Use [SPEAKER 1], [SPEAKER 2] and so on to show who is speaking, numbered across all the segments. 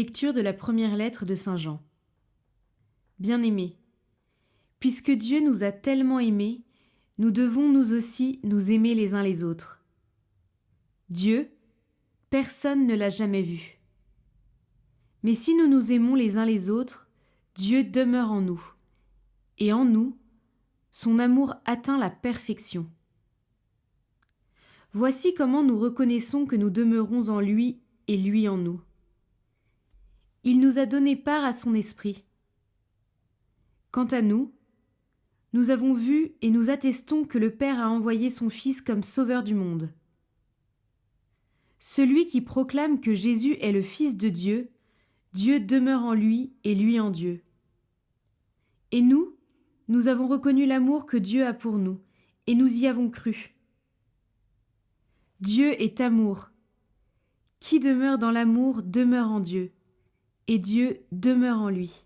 [SPEAKER 1] Lecture de la première lettre de Saint Jean. Bien-aimés, puisque Dieu nous a tellement aimés, nous devons nous aussi nous aimer les uns les autres. Dieu, personne ne l'a jamais vu. Mais si nous nous aimons les uns les autres, Dieu demeure en nous, et en nous, son amour atteint la perfection. Voici comment nous reconnaissons que nous demeurons en lui et lui en nous. Il nous a donné part à son esprit. Quant à nous, nous avons vu et nous attestons que le Père a envoyé son Fils comme Sauveur du monde. Celui qui proclame que Jésus est le Fils de Dieu, Dieu demeure en lui et lui en Dieu. Et nous avons reconnu l'amour que Dieu a pour nous, et nous y avons cru. Dieu est amour. Qui demeure dans l'amour demeure en Dieu, et Dieu demeure en lui.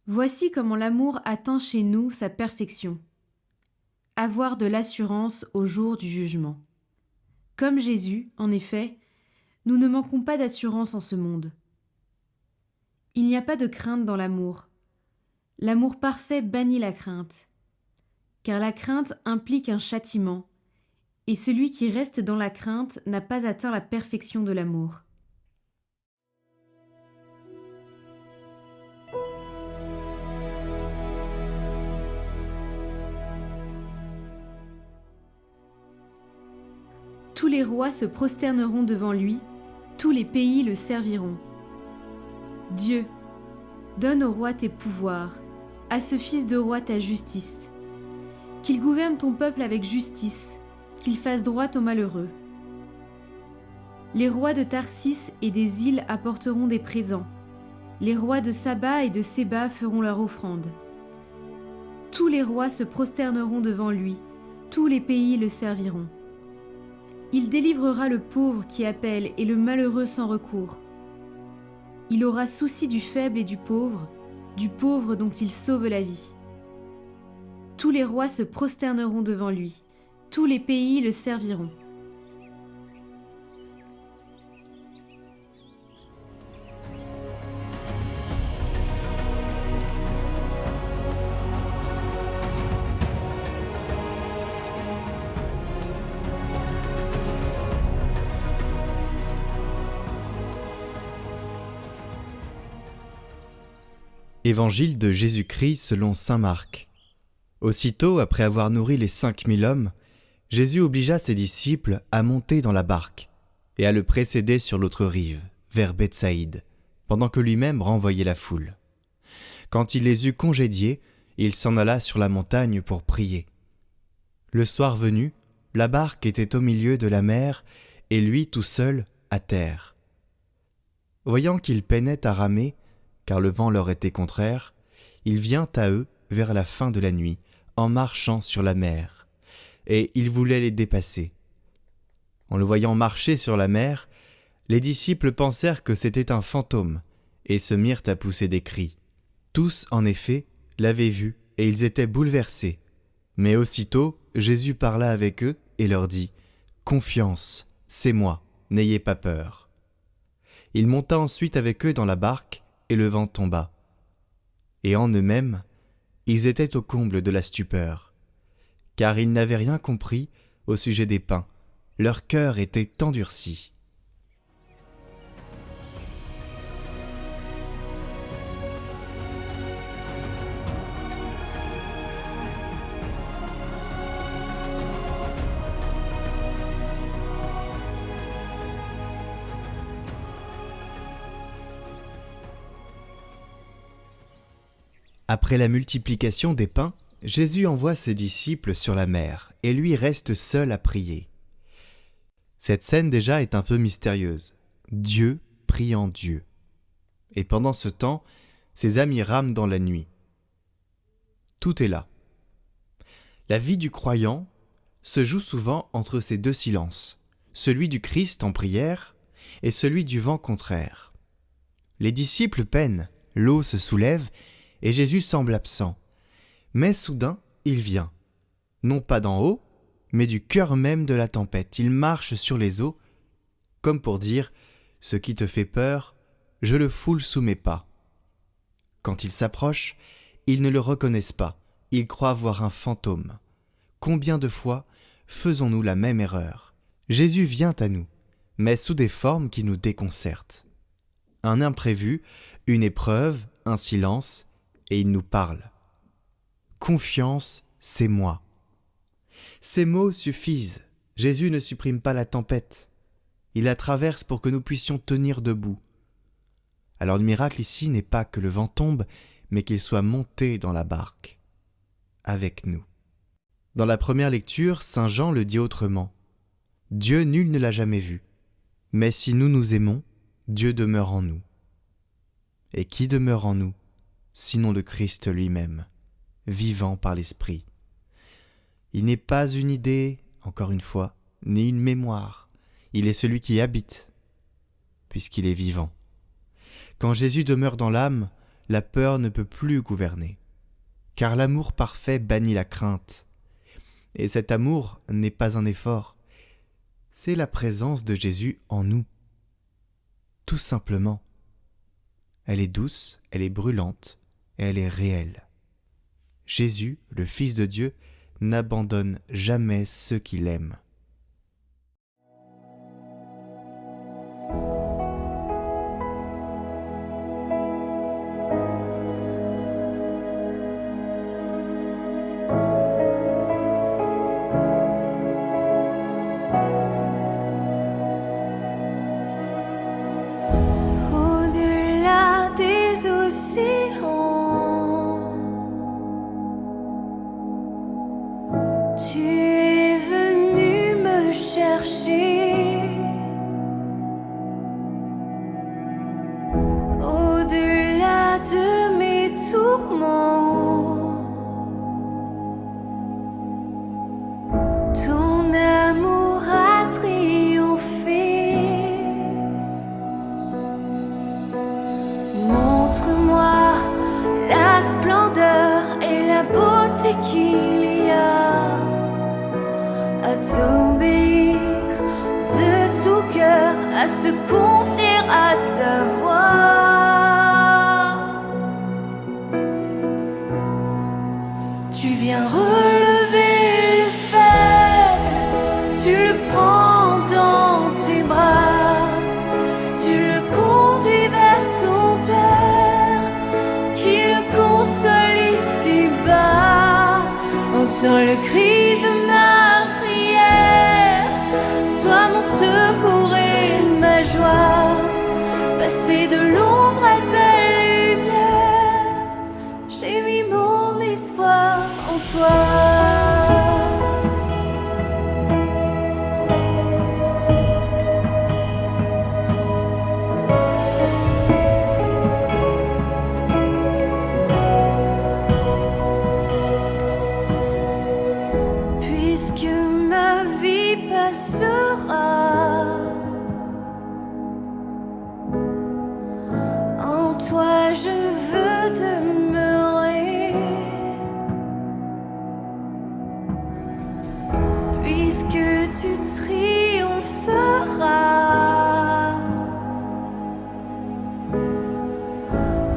[SPEAKER 1] Voici comment l'amour atteint chez nous sa perfection. Avoir de l'assurance au jour du jugement. Comme Jésus, en effet, nous ne manquons pas d'assurance en ce monde. Il n'y a pas de crainte dans l'amour. L'amour parfait bannit la crainte, car la crainte implique un châtiment, et celui qui reste dans la crainte n'a pas atteint la perfection de l'amour. Tous les rois se prosterneront devant lui, tous les pays le serviront. Dieu, donne au roi tes pouvoirs, à ce fils de roi ta justice. Qu'il gouverne ton peuple avec justice, qu'il fasse droit aux malheureux. Les rois de Tarsis et des îles apporteront des présents. Les rois de Saba et de Séba feront leur offrande. Tous les rois se prosterneront devant lui, tous les pays le serviront. Il délivrera le pauvre qui appelle et le malheureux sans recours. Il aura souci du faible et du pauvre dont il sauve la vie. Tous les rois se prosterneront devant lui, tous les pays le serviront.
[SPEAKER 2] Évangile de Jésus-Christ selon saint Marc. Aussitôt, après avoir nourri les 5000 hommes, Jésus obligea ses disciples à monter dans la barque et à le précéder sur l'autre rive, vers Bethsaïde, pendant que lui-même renvoyait la foule. Quand il les eut congédiés, il s'en alla sur la montagne pour prier. Le soir venu, la barque était au milieu de la mer et lui tout seul à terre. Voyant qu'ils peinaient à ramer, car le vent leur était contraire, il vient à eux vers la fin de la nuit, en marchant sur la mer, et il voulait les dépasser. En le voyant marcher sur la mer, les disciples pensèrent que c'était un fantôme, et se mirent à pousser des cris. Tous, en effet, l'avaient vu, et ils étaient bouleversés. Mais aussitôt, Jésus parla avec eux et leur dit « Confiance, c'est moi, n'ayez pas peur. » Il monta ensuite avec eux dans la barque, et le vent tomba. Et en eux-mêmes, ils étaient au comble de la stupeur, car ils n'avaient rien compris au sujet des pains. Leur cœur était endurci. Après la multiplication des pains, Jésus envoie ses disciples sur la mer et lui reste seul à prier. Cette scène déjà est un peu mystérieuse. Dieu prie en Dieu. Et pendant ce temps, ses amis rament dans la nuit. Tout est là. La vie du croyant se joue souvent entre ces deux silences, celui du Christ en prière et celui du vent contraire. Les disciples peinent, l'eau se soulève et Jésus semble absent. Mais soudain, il vient, non pas d'en haut, mais du cœur même de la tempête. Il marche sur les eaux, comme pour dire « Ce qui te fait peur, je le foule sous mes pas. Quand ils s'approchent, ils ne le reconnaissent pas, ils croient voir un fantôme. Combien de fois faisons-nous la même erreur? Jésus vient à nous, mais sous des formes qui nous déconcertent. Un imprévu, une épreuve, un silence, et il nous parle. Confiance, c'est moi. Ces mots suffisent. Jésus ne supprime pas la tempête. Il la traverse pour que nous puissions tenir debout. Alors le miracle ici n'est pas que le vent tombe, mais qu'il soit monté dans la barque, avec nous. Dans la première lecture, Saint Jean le dit autrement. Dieu nul ne l'a jamais vu, mais si nous nous aimons, Dieu demeure en nous. Et qui demeure en nous, sinon le Christ lui-même, vivant par l'Esprit? Il n'est pas une idée, encore une fois, ni une mémoire. Il est celui qui habite, puisqu'il est vivant. Quand Jésus demeure dans l'âme, la peur ne peut plus gouverner, car l'amour parfait bannit la crainte. Et cet amour n'est pas un effort, c'est la présence de Jésus en nous. Tout simplement. Elle est douce, elle est brûlante, et elle est réelle. Jésus, le Fils de Dieu, n'abandonne jamais ceux qu'il aime.
[SPEAKER 3] Au-delà des océans, tu es venu me chercher. Au-delà de mes tourments, ton amour a triomphé. Montre-moi la splendeur et la beauté qu'il y a à t'obéir de tout cœur, à se confier à ta voix. Tu viens relever le faible, tu le prends dans tes bras, tu le conduis vers ton Père, qui le console ici-bas. Entends le cri de ma prière, sois mon secours et ma joie. Passer de l'ombre à ta lumière, j'ai mis mon espoir en toi. Puisque ma vie passera, en toi je veux demeurer. Puisque tu triompheras,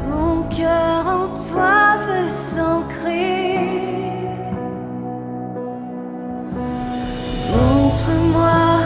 [SPEAKER 3] mon cœur en toi veut s'ancrer. Montre-moi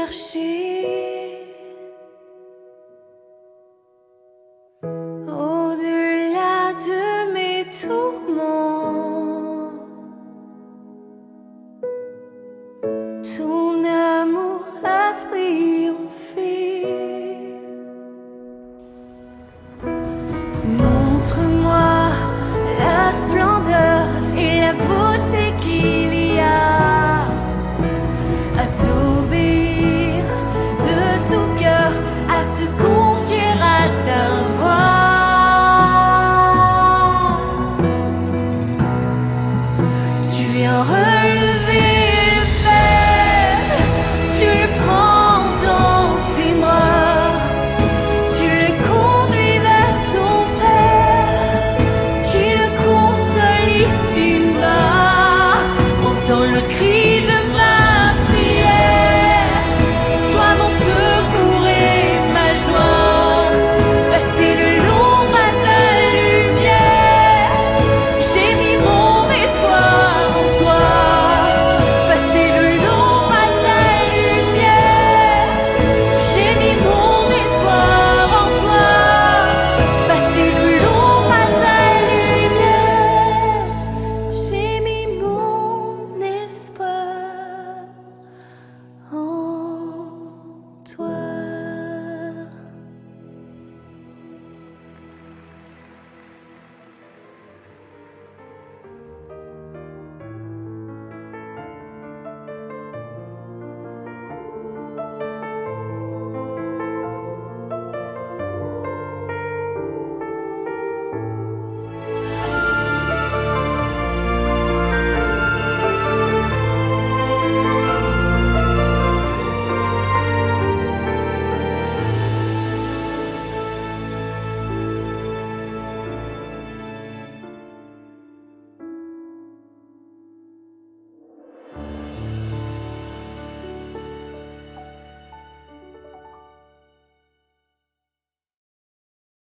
[SPEAKER 3] chercher au-delà de mes tourments. Ton amour a triomphé. Montre-moi la splendeur et la beauté qu'il y a à